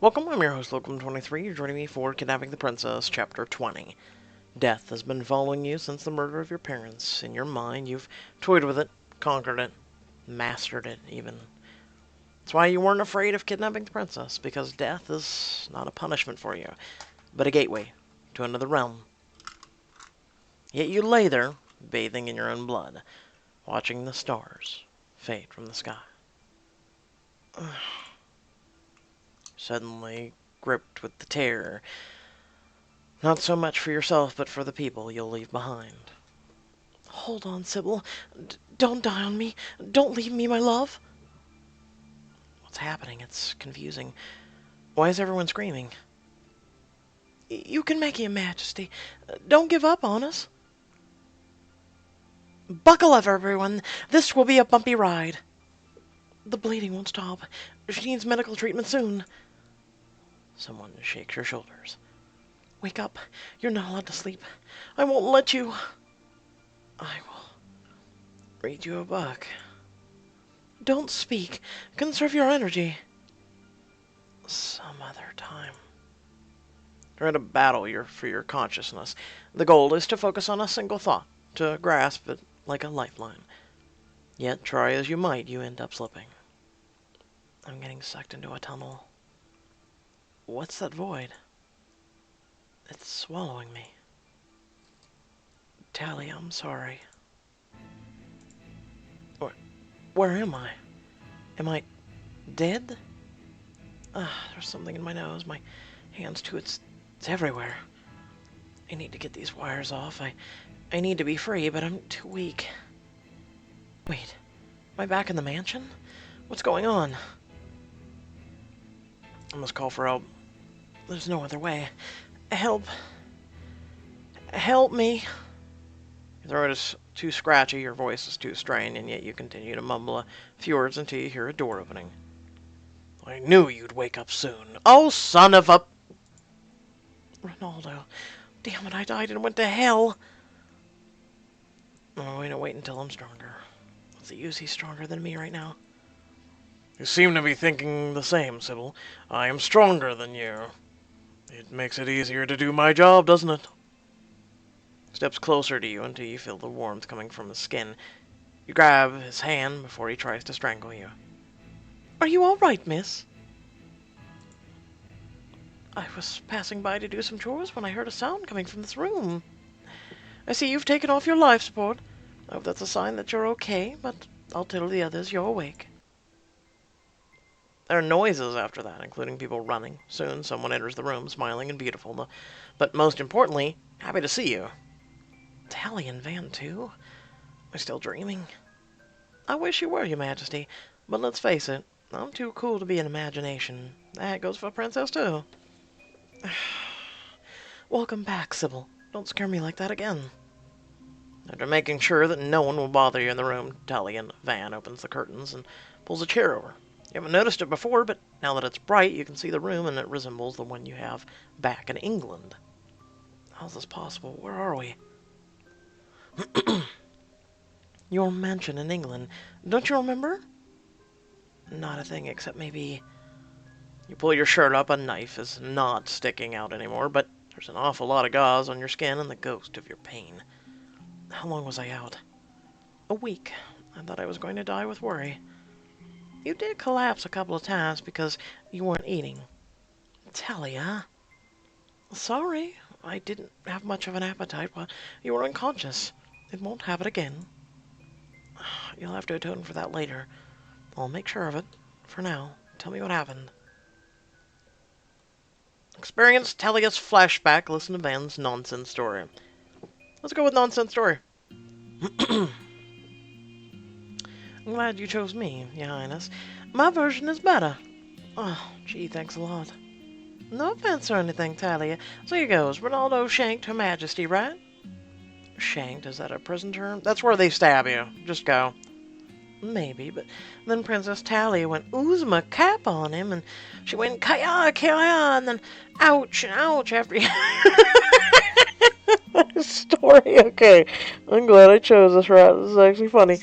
Welcome, I'm your host, Locum23. You're joining me for Kidnapping the Princess, Chapter 20. Death has been following you since the murder of your parents. In your mind, you've toyed with it, conquered it, mastered it, even. That's why you weren't afraid of kidnapping the princess, because death is not a punishment for you, but a gateway to another realm. Yet you lay there, bathing in your own blood, watching the stars fade from the sky. Suddenly gripped with the terror, not so much for yourself, but for the people you'll leave behind. Hold on, Sybil. Don't die on me. Don't leave me, my love. What's happening? It's confusing. Why is everyone screaming? You can make it, Your Majesty. Don't give up on us. Buckle up, everyone. This will be a bumpy ride. The bleeding won't stop. She needs medical treatment soon. Someone shakes your shoulders. Wake up. You're not allowed to sleep. I won't let you. I will read you a book. Don't speak. Conserve your energy. Some other time. You're in a battle for your consciousness. The goal is to focus on a single thought, to grasp it like a lifeline. Yet, try as you might, you end up slipping. I'm getting sucked into a tunnel. What's that void? It's swallowing me. Talia, I'm sorry. Where am I? Am I dead? There's something in my nose. My hands, too. It's everywhere. I need to get these wires off. I need to be free, but I'm too weak. Wait. Am I back in the mansion? What's going on? I must call for help. There's no other way. Help. Help me. Your throat is too scratchy, your voice is too strained, and yet you continue to mumble a few words until you hear a door opening. I knew you'd wake up soon. Oh, son of a... Ronaldo. Damn it, I died and went to hell. I'm going to wait until I'm stronger. What's the use? He's stronger than me right now. You seem to be thinking the same, Sybil. I am stronger than you. It makes it easier to do my job, doesn't it? Steps closer to you until you feel the warmth coming from his skin. You grab his hand before he tries to strangle you. Are you all right, miss? I was passing by to do some chores when I heard a sound coming from this room. I see you've taken off your life support. I hope that's a sign that you're okay, but I'll tell the others you're awake. There are noises after that, including people running. Soon, someone enters the room, smiling and beautiful, but most importantly, happy to see you. Tally and Van, too? Am I still dreaming? I wish you were, Your Majesty, but let's face it, I'm too cool to be an imagination. That goes for Princess, too. Welcome back, Sybil. Don't scare me like that again. After making sure that no one will bother you in the room, Tally and Van opens the curtains and pulls a chair over. You haven't noticed it before, but now that it's bright, you can see the room, and it resembles the one you have back in England. How's this possible? Where are we? Your mansion in England. Don't you remember? Not a thing, except maybe... You pull your shirt up, a knife is not sticking out anymore, but there's an awful lot of gauze on your skin and the ghost of your pain. How long was I out? A week. I thought I was going to die with worry. You did collapse a couple of times because you weren't eating. Talia. Sorry, I didn't have much of an appetite while you were unconscious. It won't happen again. You'll have to atone for that later. I'll make sure of it. For now, tell me what happened. Experience Talia's flashback. Listen to Van's nonsense story. Let's go with nonsense story. I'm glad you chose me, Your Highness. My version is better. Oh, gee, thanks a lot. No offense or anything, Talia. So here goes. Ronaldo shanked Her Majesty, right? Shanked? Is that a prison term? That's where they stab you. Just go. Maybe, but then Princess Talia went Uzma cap on him, and she went Kaya, Kaya, and then ouch, ouch after he... Story, okay. I'm glad I chose this route. This is actually funny.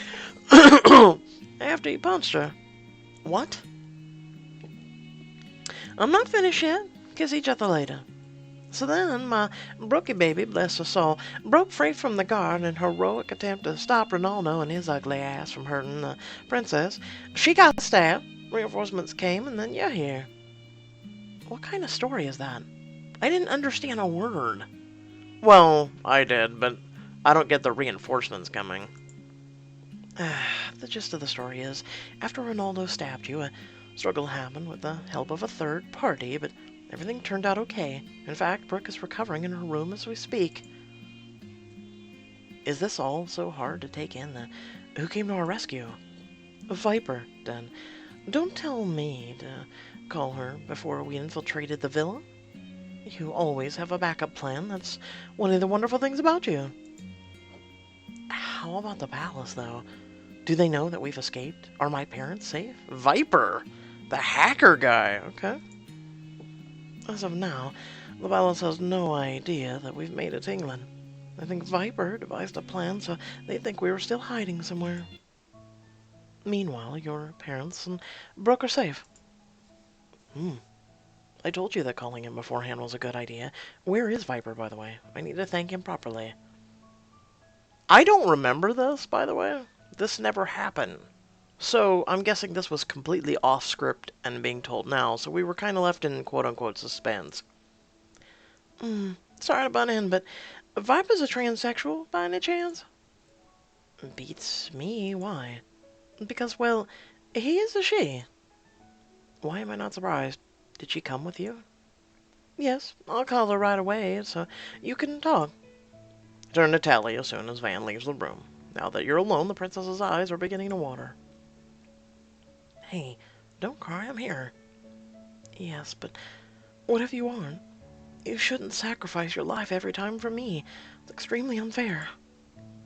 After he punched her. What? I'm not finished yet. Kiss each other later. So then, my Brookie baby, bless her soul, broke free from the guard in her heroic attempt to stop Ronaldo and his ugly ass from hurting the princess. She got stabbed, reinforcements came, and then you're here. What kind of story is that? I didn't understand a word. Well, I did, but I don't get the reinforcements coming. The gist of the story is, after Ronaldo stabbed you, a struggle happened with the help of a third party, but everything turned out okay. In fact, Brooke is recovering in her room as we speak. Is this all so hard to take in? Who came to our rescue? A Viper, then. Don't tell me to call her before we infiltrated the villa. You always have a backup plan. That's one of the wonderful things about you. How about the palace, though? Do they know that we've escaped? Are my parents safe? Viper! The hacker guy, okay. As of now, the palace has no idea that we've made it to England. I think Viper devised a plan so they think we were still hiding somewhere. Meanwhile, your parents and Brooke are safe. I told you that calling him beforehand was a good idea. Where is Viper, by the way? I need to thank him properly. I don't remember this, by the way. This never happened. So, I'm guessing this was completely off script and being told now, so we were kind of left in quote-unquote suspense. Sorry to butt in, but Viper's a transsexual, by any chance? Beats me, why? Because, well, he is a she. Why am I not surprised? Did she come with you? Yes, I'll call her right away, so you can talk. Turn to Tally as soon as Van leaves the room. Now that you're alone, the princess's eyes are beginning to water. Hey, don't cry, I'm here. Yes, but what if you aren't? You shouldn't sacrifice your life every time for me. It's extremely unfair.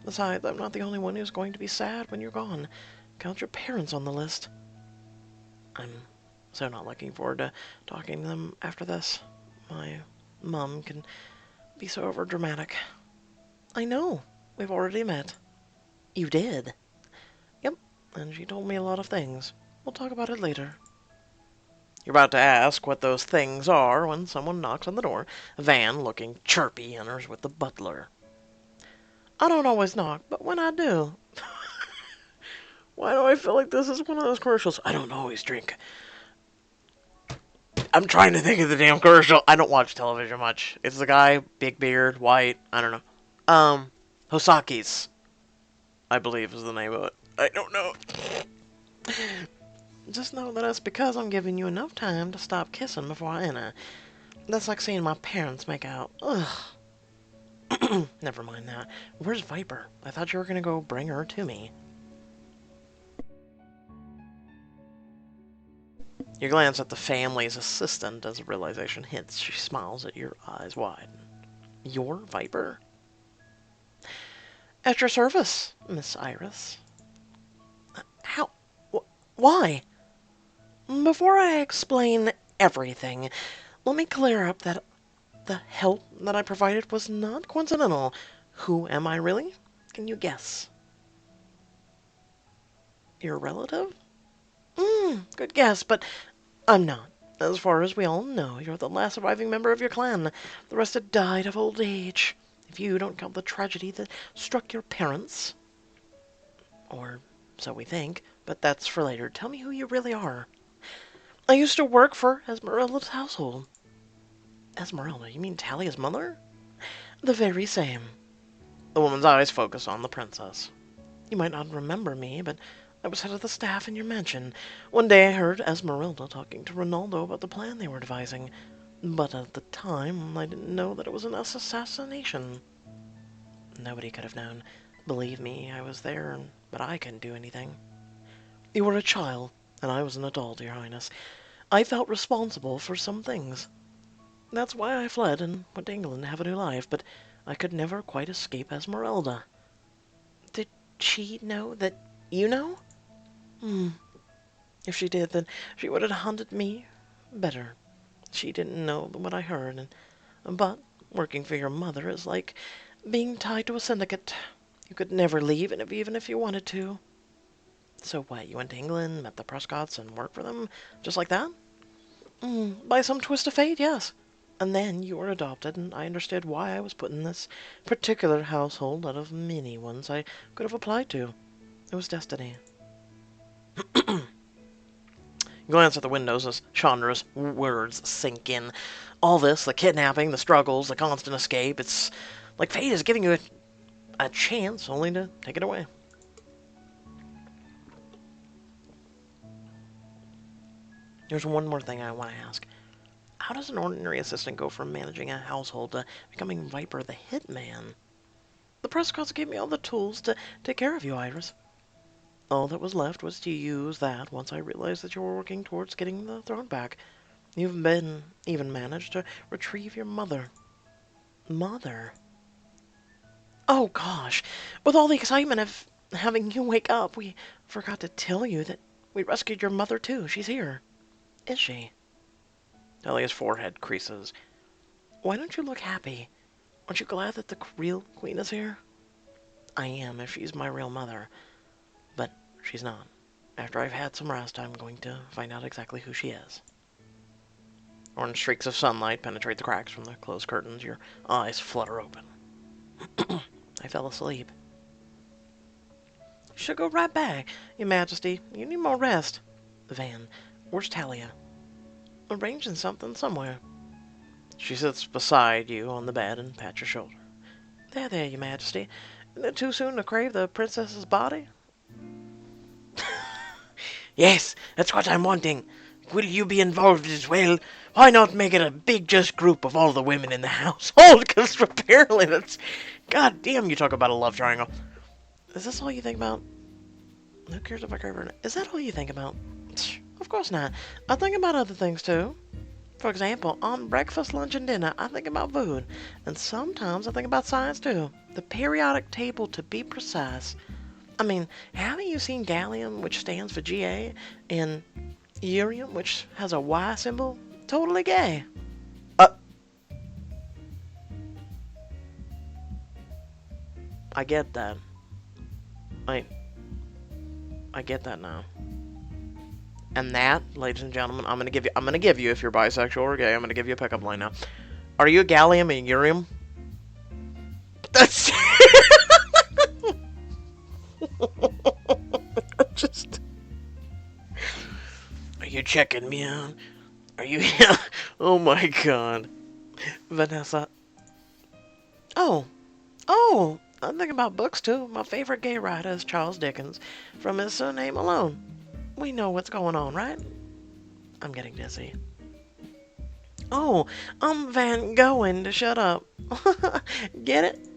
Besides, I'm not the only one who's going to be sad when you're gone. Count your parents on the list. I'm so not looking forward to talking to them after this. My mom can be so overdramatic. I know. We've already met. You did? Yep, and she told me a lot of things. We'll talk about it later. You're about to ask what those things are when someone knocks on the door. Van, looking chirpy, enters with the butler. I don't always knock, but when I do... Why do I feel like this is one of those commercials? I don't always drink. I'm trying to think of the damn commercial. I don't watch television much. It's the guy, big beard, white, I don't know. Hosaki's, I believe is the name of it. I don't know. Just know that it's because I'm giving you enough time to stop kissing before I enter. That's like seeing my parents make out. Ugh. Never mind that. Where's Viper? I thought you were gonna go bring her to me. You glance at the family's assistant as the realization hits. She smiles at your eyes wide. Your Viper? At your service, Miss Iris. How? Why? Before I explain everything, let me clear up that the help that I provided was not coincidental. Who am I really? Can you guess? Your relative? Good guess, but I'm not. As far as we all know, you're the last surviving member of your clan. The rest had died of old age. If you don't count the tragedy that struck your parents. Or so we think, but that's for later. Tell me who you really are. I used to work for Esmeralda's household. Esmeralda? You mean Talia's mother? The very same. The woman's eyes focus on the princess. You might not remember me, but I was head of the staff in your mansion. One day I heard Esmeralda talking to Ronaldo about the plan they were devising. But at the time, I didn't know that it was an assassination. Nobody could have known. Believe me, I was there, but I couldn't do anything. You were a child, and I was an adult, Your Highness. I felt responsible for some things. That's why I fled and went to England to have a new life, but I could never quite escape Esmeralda. Did she know that you know? If she did, then she would have hunted me better. She didn't know what I heard, but working for your mother is like being tied to a syndicate. You could never leave, even if you wanted to. So what, you went to England, met the Prescotts, and worked for them? Just like that? By some twist of fate, yes. And then you were adopted, and I understood why I was put in this particular household out of many ones I could have applied to. It was destiny. Glance at the windows as Chandra's words sink in. All this, the kidnapping, the struggles, the constant escape, it's like fate is giving you a chance only to take it away. There's one more thing I want to ask. How does an ordinary assistant go from managing a household to becoming Viper the Hitman? The Prescotts gave me all the tools to take care of you, Iris. All that was left was to use that once I realized that you were working towards getting the throne back. You've even managed to retrieve your mother. Mother? Oh, gosh. With all the excitement of having you wake up, we forgot to tell you that we rescued your mother, too. She's here. Is she? Talia's forehead creases. Why don't you look happy? Aren't you glad that the real queen is here? I am, if she's my real mother. But she's not. After I've had some rest, I'm going to find out exactly who she is. Orange streaks of sunlight penetrate the cracks from the closed curtains. Your eyes flutter open. I fell asleep. You should go right back, Your Majesty. You need more rest. Van, where's Talia? Arranging something somewhere. She sits beside you on the bed and pats your shoulder. There, Your Majesty. Isn't it too soon to crave the princess's body? Yes, that's what I'm wanting. Will you be involved as well? Why not make it a big just group of all the women in the household? Because apparently that's... God damn, you talk about a love triangle. Is this all you think about? Who cares if I crave or not? Is that all you think about? Of course not. I think about other things too. For example, on breakfast, lunch, and dinner, I think about food. And sometimes I think about science too. The periodic table, to be precise. I mean, haven't you seen gallium, which stands for Ga, and urium, which has a Y symbol? Totally gay. I get that. I get that now. And that, ladies and gentlemen, I'm gonna give you, if you're bisexual or gay, I'm gonna give you a pickup line now. Are you a gallium and urium? That's just. Are you checking me out? Are you? Oh my God, Vanessa. Oh, I'm thinking about books too. My favorite gay writer is Charles Dickens. From his surname alone, we know what's going on, right? I'm getting dizzy. Oh, I'm Van Going to shut up. Get it?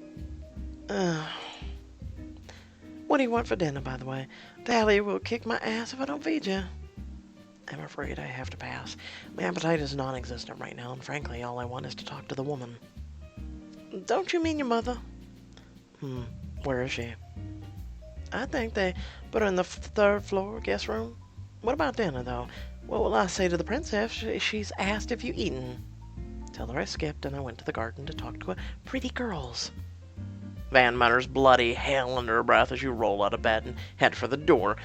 What do you want for dinner, by the way? Talia will kick my ass if I don't feed you. I'm afraid I have to pass. My appetite is non-existent right now, and frankly, all I want is to talk to the woman. Don't you mean your mother? Where is she? I think they put her in the third floor guest room. What about dinner, though? What will I say to the princess? She's asked if you've eaten. Tell her I skipped and I went to the garden to talk to pretty girls. Van mutters bloody hell under her breath as you roll out of bed and head for the door.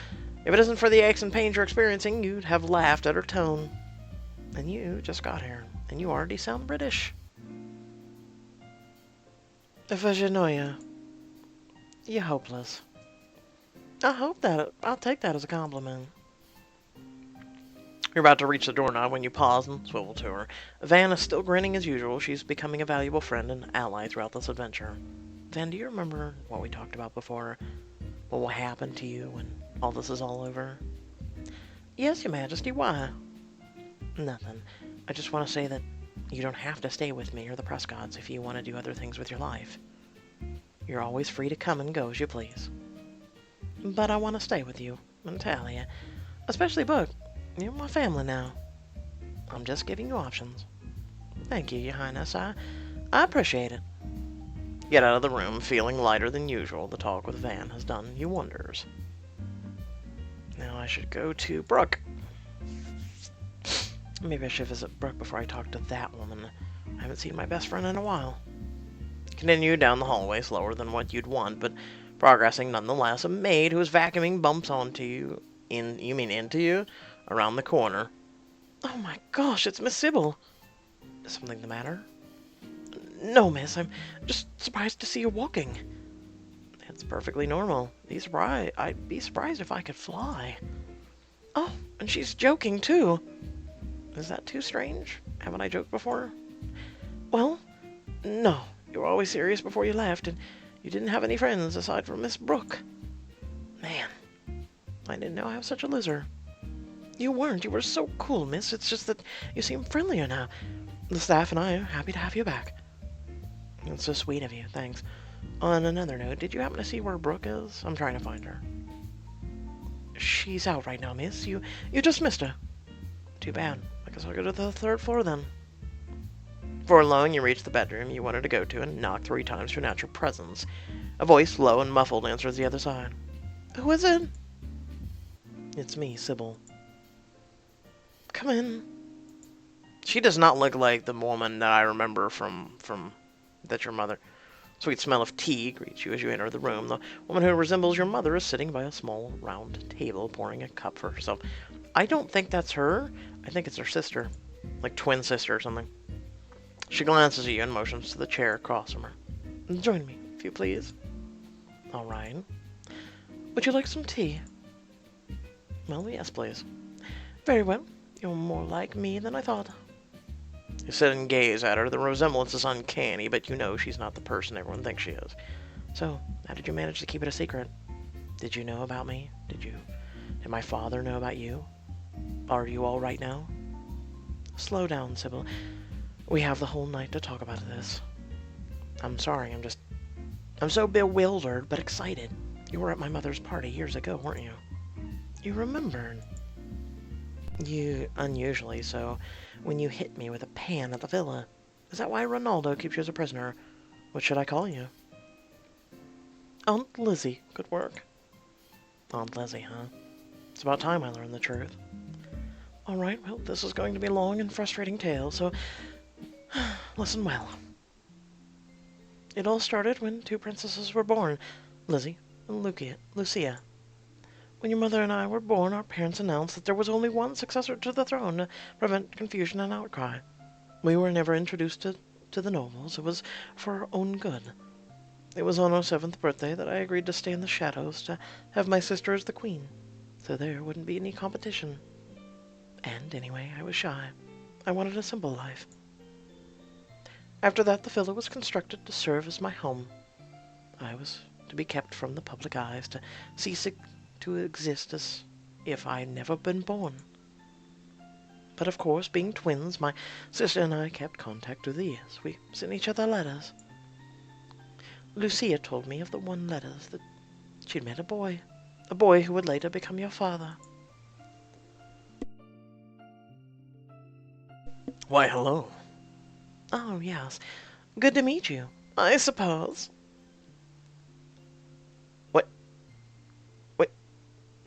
If it isn't for the aches and pains you're experiencing, you'd have laughed at her tone. And you just got here, and you already sound British. Virginia, you're hopeless. I'll take that as a compliment. You're about to reach the doorknob when you pause and swivel to her. Van is still grinning as usual. She's becoming a valuable friend and ally throughout this adventure. Van, do you remember what we talked about before? What will happen to you when all this is all over? Yes, Your Majesty, why? Nothing. I just want to say that you don't have to stay with me or the Prescotts if you want to do other things with your life. You're always free to come and go as you please. But I want to stay with you, Natalia. Especially Book. You're my family now. I'm just giving you options. Thank you, Your Highness. I appreciate it. Get out of the room, feeling lighter than usual. The talk with Van has done you wonders. Now I should go to Brooke. Maybe I should visit Brooke before I talk to that woman. I haven't seen my best friend in a while. Continue down the hallway, slower than what you'd want, but progressing nonetheless. A maid who is vacuuming bumps into you, around the corner. Oh my gosh, it's Miss Sybil. Is something the matter? No, miss, I'm just surprised to see you walking. It's perfectly normal. I'd be surprised if I could fly. Oh, and she's joking too. Is that too strange? Haven't I joked before? Well, no. You were always serious before you left, and you didn't have any friends aside from Miss Brooke. Man, I didn't know I was such a loser. You weren't. You were so cool, miss. It's just that you seem friendlier now. The staff and I are happy to have you back. That's so sweet of you. Thanks. On another note, did you happen to see where Brooke is? I'm trying to find her. She's out right now, miss. You just missed her. Too bad. I guess I'll go to the third floor then. Before long, you reach the bedroom you wanted to go to and knock 3 times to announce your presence. A voice, low and muffled, answers the other side. Who is it? It's me, Sybil. Come in. She does not look like the woman that I remember from That's Your Mother. Sweet smell of tea greets you as you enter the room. The woman who resembles your mother is sitting by a small, round table, pouring a cup for herself. I don't think that's her. I think it's her sister. Like twin sister or something. She glances at you and motions to the chair across from her. Join me, if you please. All right. Would you like some tea? Well, yes, please. Very well. You're more like me than I thought. You sit and gaze at her. The resemblance is uncanny, but you know she's not the person everyone thinks she is. So, how did you manage to keep it a secret? Did you know about me? Did my father know about you? Are you all right now? Slow down, Sybil. We have the whole night to talk about this. I'm sorry, I'm so bewildered, but excited. You were at my mother's party years ago, weren't you? You remembered. You, unusually so, when you hit me with a pan at the villa. Is that why Ronaldo keeps you as a prisoner? What should I call you? Aunt Lizzie. Good work. Aunt Lizzie, huh? It's about time I learned the truth. Alright, well, this is going to be a long and frustrating tale, so listen well. It all started when 2 princesses were born, Lizzie and Lucia. When your mother and I were born, our parents announced that there was only one successor to the throne to prevent confusion and outcry. We were never introduced to the nobles. It was for our own good. It was on our 7th birthday that I agreed to stay in the shadows to have my sister as the queen, so there wouldn't be any competition. And anyway, I was shy. I wanted a simple life. After that, the villa was constructed to serve as my home. I was to be kept from the public eyes, to cease to exist as if I'd never been born. But of course, being twins, my sister and I kept contact through the years. We sent each other letters. Lucia told me of the one letters that she'd met a boy who would later become your father. Why, hello. Oh, yes. Good to meet you, I suppose. Wait,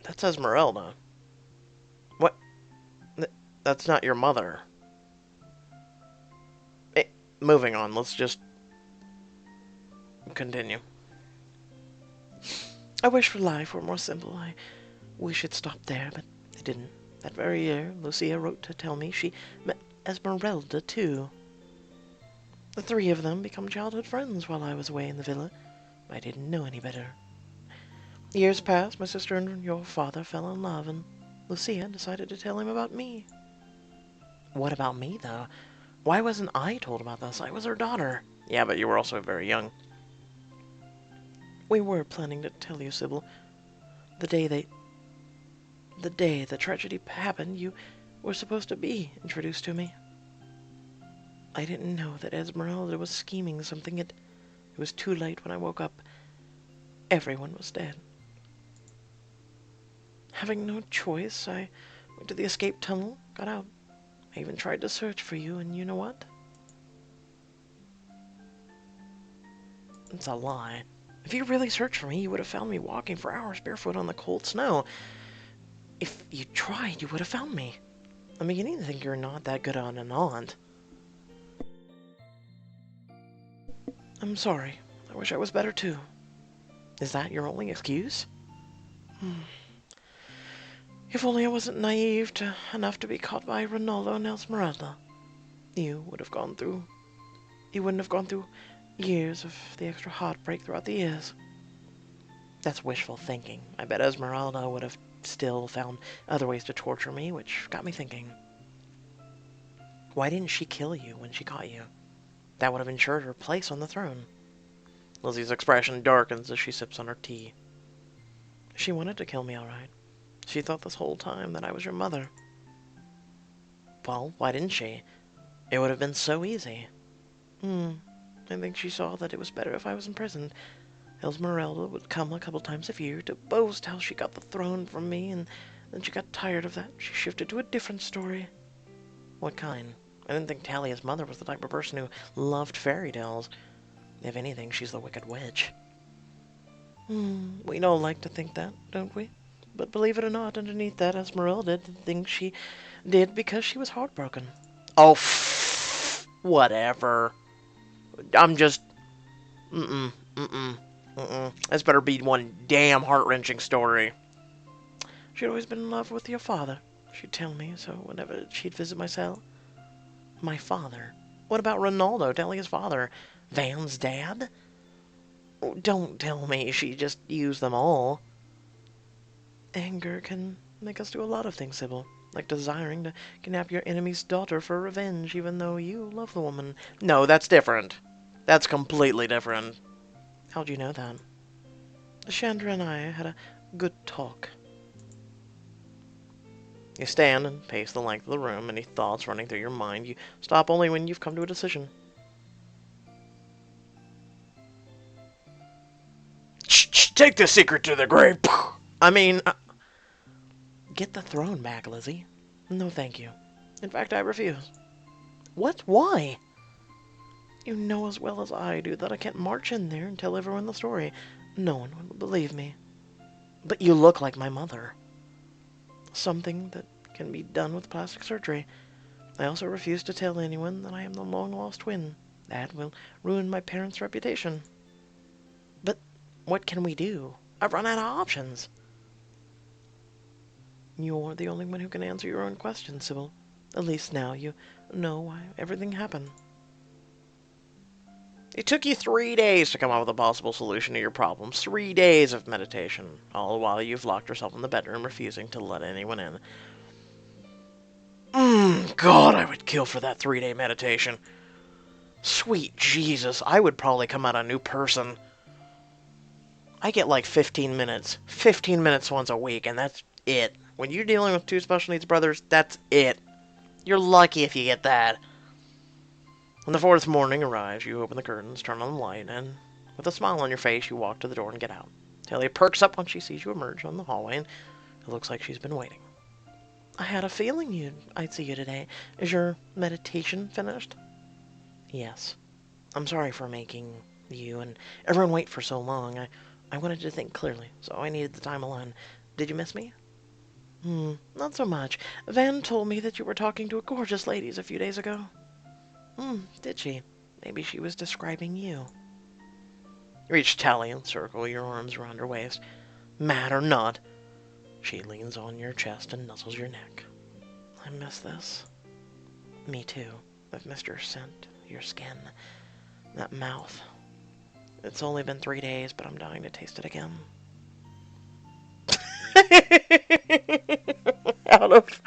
that's Esmeralda. What? That's not your mother. Moving on, let's just continue. I wish for life were more simple. I wish it stopped there, but it didn't. That very year, Lucia wrote to tell me she met Esmeralda, too. The 3 of them became childhood friends while I was away in the villa. I didn't know any better. Years passed, my sister and your father fell in love, and Lucia decided to tell him about me. What about me, though? Why wasn't I told about this? I was her daughter. Yeah, but you were also very young. We were planning to tell you, Sybil. The day the tragedy happened, you were supposed to be introduced to me. I didn't know that Esmeralda was scheming something. It was too late when I woke up. Everyone was dead. Having no choice, I went to the escape tunnel, got out. I even tried to search for you, and you know what? It's a lie. If you really searched for me, you would have found me walking for hours barefoot on the cold snow. If you tried, you would have found me. I'm beginning to think you're not that good on an aunt. I'm sorry. I wish I was better too. Is that your only excuse? If only I wasn't naive enough to be caught by Ronaldo and Esmeralda. You wouldn't have gone through years of the extra heartbreak throughout the years. That's wishful thinking. I bet Esmeralda would have still found other ways to torture me, which got me thinking. Why didn't she kill you when she caught you? That would have ensured her place on the throne. Lizzie's expression darkens as she sips on her tea. She wanted to kill me, all right. She thought this whole time that I was your mother. Well, why didn't she? It would have been so easy. I think she saw that it was better if I was imprisoned. Esmeralda would come a couple times a year to boast how she got the throne from me, and then she got tired of that. She shifted to a different story. What kind? I didn't think Talia's mother was the type of person who loved fairy tales. If anything, she's the Wicked Witch. We don't like to think that, don't we? But believe it or not, underneath that, Esmeralda did things she did because she was heartbroken. Oh, whatever. I'm just... This better be one damn heart-wrenching story. She'd always been in love with your father, she'd tell me, so whenever she'd visit my cell. My father? What about Ronaldo, Talia's father? Van's dad? Don't tell me she just used them all. Anger can make us do a lot of things, Sybil. Like desiring to kidnap your enemy's daughter for revenge, even though you love the woman. No, that's different. That's completely different. How'd you know that? Chandra and I had a good talk. You stand and pace the length of the room, any thoughts running through your mind. You stop only when you've come to a decision. Take the secret to the grave. I mean... Get the throne back, Lizzie. No, thank you. In fact, I refuse. What? Why? You know as well as I do that I can't march in there and tell everyone the story. No one would believe me. But you look like my mother. Something that can be done with plastic surgery. I also refuse to tell anyone that I am the long-lost twin. That will ruin my parents' reputation. But what can we do? I've run out of options. You're the only one who can answer your own questions, Sybil. At least now you know why everything happened. It took you 3 days to come up with a possible solution to your problems. 3 days of meditation. All the while you've locked yourself in the bedroom, refusing to let anyone in. God, I would kill for that 3-day meditation. Sweet Jesus, I would probably come out a new person. I get like 15 minutes. 15 minutes once a week, and that's it. When you're dealing with 2 special needs brothers, that's it. You're lucky if you get that. When the 4th morning arrives, you open the curtains, turn on the light, and with a smile on your face, you walk to the door and get out. Talia perks up when she sees you emerge on the hallway, and it looks like she's been waiting. I had a feeling I'd see you today. Is your meditation finished? Yes. I'm sorry for making you and everyone wait for so long. I wanted to think clearly, so I needed the time alone. Did you miss me? Not so much. Van told me that you were talking to a gorgeous lady a few days ago. Did she? Maybe she was describing you. You reach Talia and circle your arms around her waist. Mad or not, she leans on your chest and nuzzles your neck. I miss this. Me too. I've missed your scent, your skin, that mouth. It's only been 3 days, but I'm dying to taste it again. Out of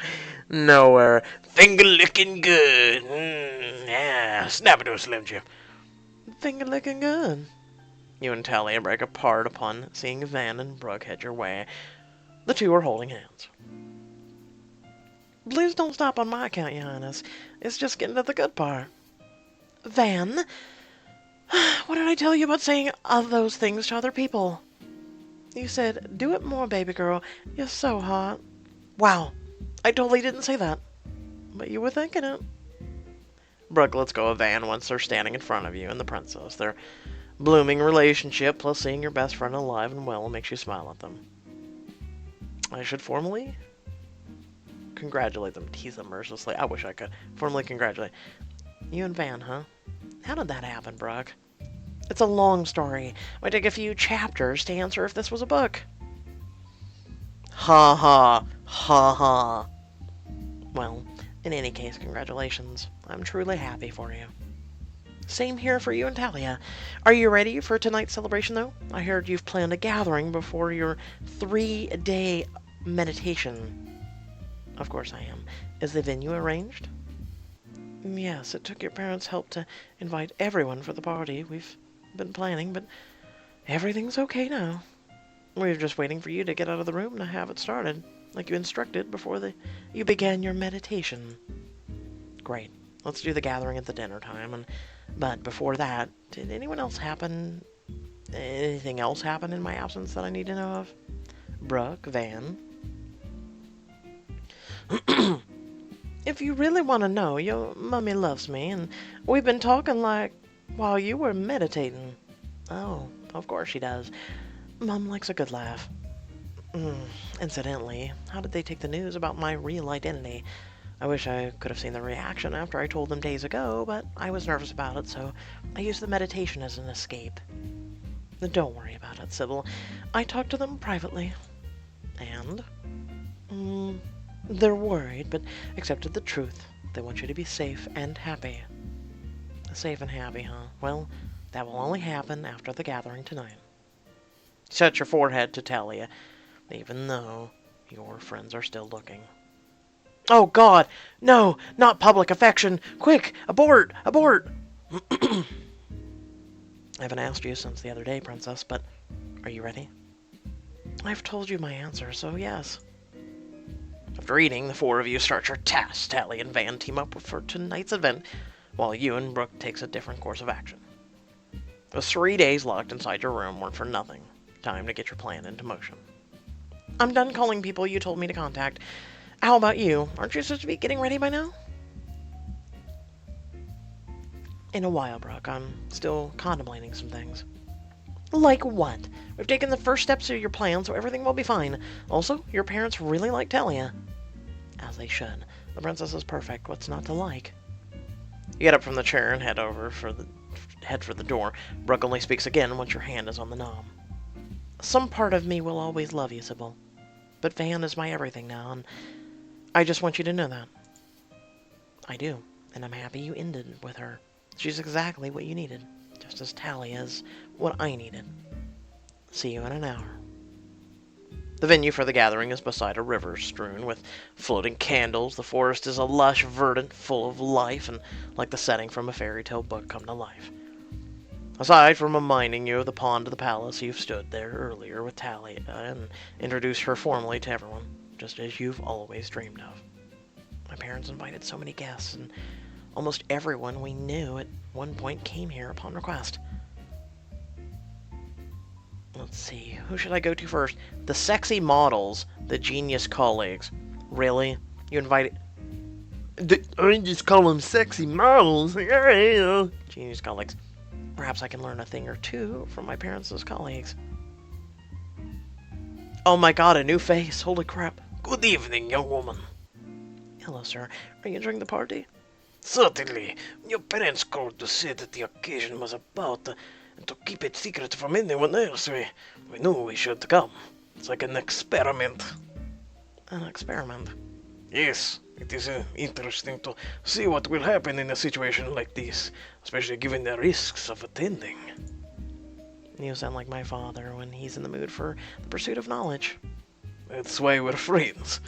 nowhere. Finger licking good. Yeah, snap into a Slim Jim. Finger licking good. You and Talia break apart upon seeing Van and Brooke head your way. The two are holding hands. Please don't stop on my account, Your Highness. It's just getting to the good part. Van, what did I tell you about saying those things to other people? You said, do it more, baby girl. You're so hot. Wow, I totally didn't say that. But you were thinking it. Brooke lets go of Van once they're standing in front of you and the princess. Their blooming relationship, plus seeing your best friend alive and well, makes you smile at them. I should formally congratulate them, tease them mercilessly. I wish I could formally congratulate. You and Van, huh? How did that happen, Brooke? It's a long story. It might take a few chapters to answer if this was a book. Ha ha. Ha ha. Well, in any case, congratulations. I'm truly happy for you. Same here for you and Talia. Are you ready for tonight's celebration, though? I heard you've planned a gathering before your 3-day meditation. Of course I am. Is the venue arranged? Yes, it took your parents' help to invite everyone for the party we've been planning, but everything's okay now. We're just waiting for you to get out of the room to have it started, like you instructed before you began your meditation. Great. Let's do the gathering at the dinner time, but before that, did anything else happen in my absence that I need to know of? Brooke, Van? If you really want to know, your mummy loves me, and we've been talking like while you were meditating. Oh, of course she does. Mom likes a good laugh. Incidentally, how did they take the news about my real identity? I wish I could have seen the reaction after I told them days ago, but I was nervous about it, so I used the meditation as an escape. Don't worry about it, Sybil. I talked to them privately. And? They're worried, but accepted the truth. They want you to be safe and happy. Safe and happy, huh? Well, that will only happen after the gathering tonight. Set your forehead to Talia, even though your friends are still looking. Oh, God! No! Not public affection! Quick! Abort! Abort! I haven't asked you since the other day, Princess, but are you ready? I've told you my answer, so yes. After eating, the four of you start your tasks. Tally and Van team up for tonight's event, while you and Brooke takes a different course of action. The 3 days locked inside your room weren't for nothing. Time to get your plan into motion. I'm done calling people you told me to contact. How about you? Aren't you supposed to be getting ready by now? In a while, Brooke. I'm still contemplating some things. Like what? We've taken the first steps of your plan, so everything will be fine. Also, your parents really like Talia. As they should. The princess is perfect. What's not to like? You get up from the chair and head for the door. Brooke only speaks again once your hand is on the knob. Some part of me will always love you, Sybil. But Van is my everything now, and I just want you to know that. I do, and I'm happy you ended with her. She's exactly what you needed, just as Talia is what I needed. See you in an hour. The venue for the gathering is beside a river strewn with floating candles. The forest is a lush verdant full of life, and like the setting from a fairy tale book come to life. Aside from reminding you of the pond of the palace, you've stood there earlier with Talia and introduced her formally to everyone, just as you've always dreamed of. My parents invited so many guests, and almost everyone we knew at one point came here upon request. Let's see, who should I go to first? The sexy models, the genius colleagues. Really? You invited... I just call them sexy models. Genius colleagues. Perhaps I can learn a thing or two from my parents' colleagues. Oh my god, a new face. Holy crap. Good evening, young woman. Hello, sir. Are you enjoying the party? Certainly. Your parents called to say that the occasion was about, and to keep it secret from anyone else. We knew we should come. It's like an experiment. An experiment? Yes. It is interesting to see what will happen in a situation like this, especially given the risks of attending. You sound like my father when he's in the mood for the pursuit of knowledge. That's why we're friends.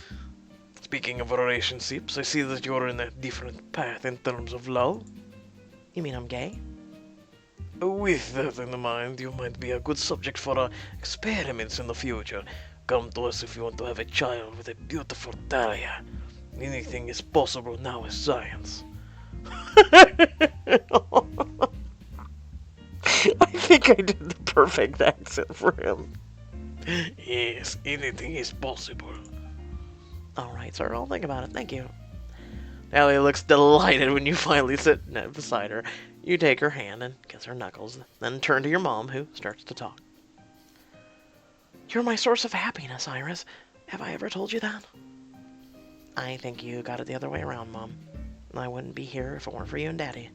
Speaking of relationships, I see that you're in a different path in terms of love. You mean I'm gay? With that in mind, you might be a good subject for experiments in the future. Come to us if you want to have a child with a beautiful Talia. Anything is possible now with science. I think I did the perfect accent for him. Yes, anything is possible. Alright, sir, I'll think about it. Thank you. Allie looks delighted when you finally sit beside her. You take her hand and kiss her knuckles, then turn to your mom, who starts to talk. You're my source of happiness, Iris. Have I ever told you that? I think you got it the other way around, Mom. I wouldn't be here if it weren't for you and Daddy.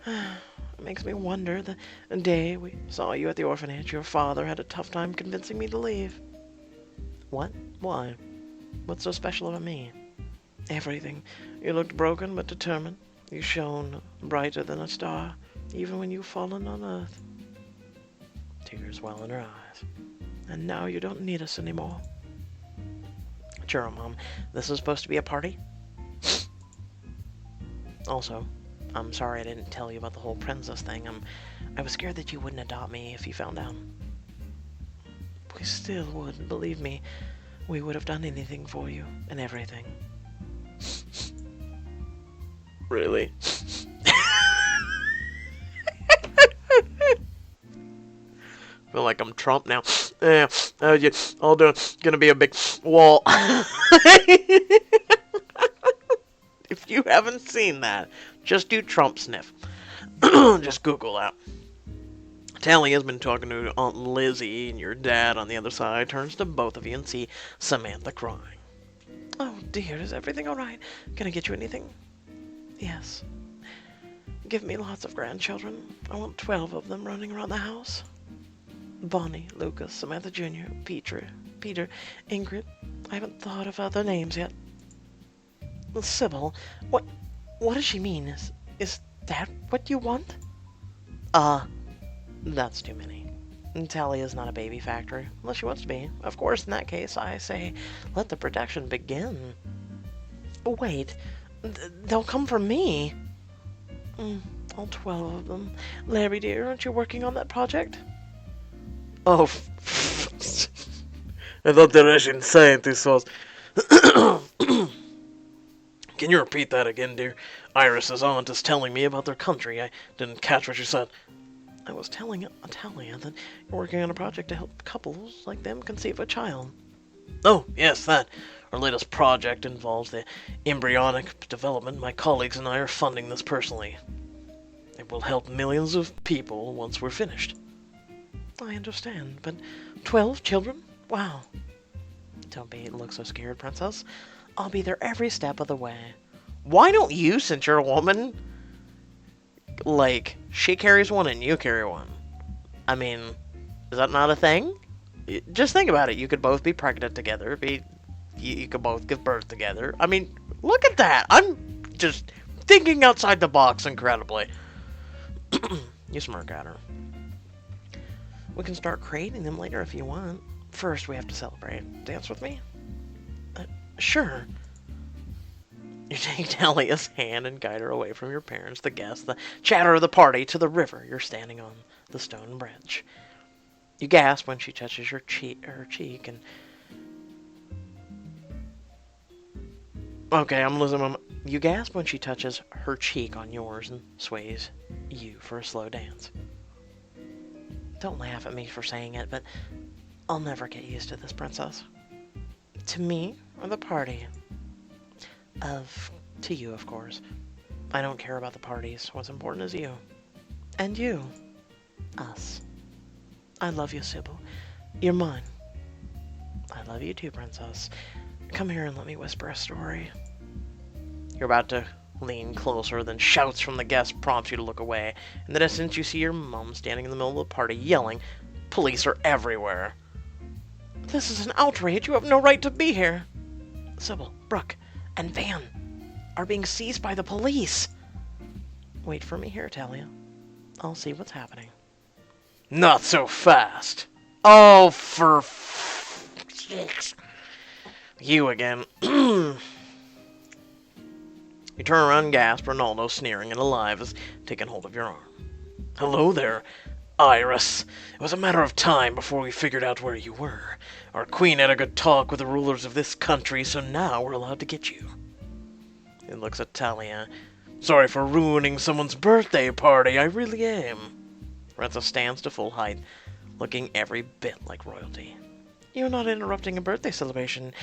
It makes me wonder, the day we saw you at the orphanage, your father had a tough time convincing me to leave. What? Why? What's so special about me? Everything. You looked broken but determined. You shone brighter than a star, even when you've fallen on earth. Tears well in her eyes. And now you don't need us anymore. Sure, Mom. This is supposed to be a party? Also, I'm sorry I didn't tell you about the whole princess thing. I was scared that you wouldn't adopt me if you found out. We still would, believe me. We would have done anything for you, and everything. Really? Feel like I'm Trump now. Yeah, all doing. Gonna be a big wall. If you haven't seen that, just do Trump sniff. Just Google that. Talia's been talking to Aunt Lizzie, and your dad on the other side turns to both of you and see Samantha crying. Oh dear, is everything alright? Can I get you anything? Yes. Give me lots of grandchildren. I want 12 of them running around the house. Bonnie, Lucas, Samantha Jr., Peter, Ingrid. I haven't thought of other names yet. Sybil, what does she mean? Is that what you want? That's too many. Talia's not a baby factory, unless she wants to be. Of course, in that case, I say, let the production begin. Wait, they'll come from me. All 12 of them. Larry, dear, aren't you working on that project? Oh, I thought the Russian scientist was... Can you repeat that again, dear? Iris's aunt is telling me about their country. I didn't catch what you said. I was telling Talia that you're working on a project to help couples like them conceive a child. Oh, yes, that. Our latest project involves the embryonic development. My colleagues and I are funding this personally. It will help millions of people once we're finished. I understand, but 12 children? Wow. Don't look so scared, Princess. I'll be there every step of the way. Why don't you, since you're a woman, like, she carries one and you carry one? I mean, is that not a thing? Just think about it. You could both be pregnant together. You could both give birth together. I mean, look at that. I'm just thinking outside the box incredibly. You smirk at her. We can start creating them later if you want. First, we have to celebrate. Dance with me? Sure. You take Talia's hand and guide her away from your parents, the guests, the chatter of the party, to the river. You're standing on the stone bridge. You gasp when she touches her cheek and... Okay, I'm losing my... You gasp when she touches her cheek on yours and sways you for a slow dance. Don't laugh at me for saying it, but I'll never get used to this, Princess. To me, or the party? To you, of course. I don't care about the parties. What's important is you. And you. Us. I love you, Sybil. You're mine. I love you too, Princess. Come here and let me whisper a story. You're about to lean closer, then shouts from the guests prompts you to look away. In the distance, you see your mom standing in the middle of the party, yelling. Police are everywhere. This is an outrage. You have no right to be here. Sybil, Brooke, and Van are being seized by the police. Wait for me here, Talia. I'll see what's happening. Not so fast. Oh, for sakes. You again. You turn around and gasp, Ronaldo, sneering and alive, is taking hold of your arm. Hello there, Iris. It was a matter of time before we figured out where you were. Our queen had a good talk with the rulers of this country, so now we're allowed to get you. He looks at Talia. Sorry for ruining someone's birthday party, I really am. Renza stands to full height, looking every bit like royalty. You're not interrupting a birthday celebration.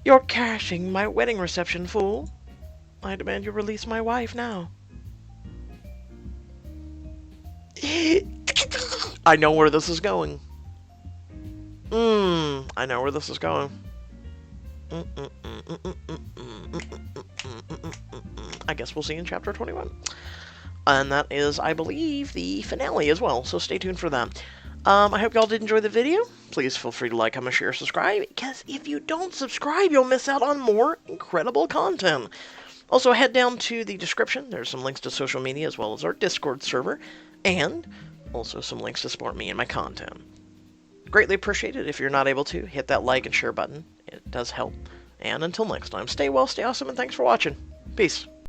You're crashing my wedding reception, fool. I demand you release my wife now. I know where this is going. I know where this is going. I guess we'll see in chapter 21. And that is, I believe, the finale as well, so stay tuned for that. I hope y'all did enjoy the video. Please feel free to like, comment, share, subscribe, because if you don't subscribe, you'll miss out on more incredible content. Also, head down to the description. There's some links to social media as well as our Discord server, and also some links to support me and my content. Greatly appreciate it. If you're not able to, hit that like and share button. It does help. And until next time, stay well, stay awesome, and thanks for watching. Peace.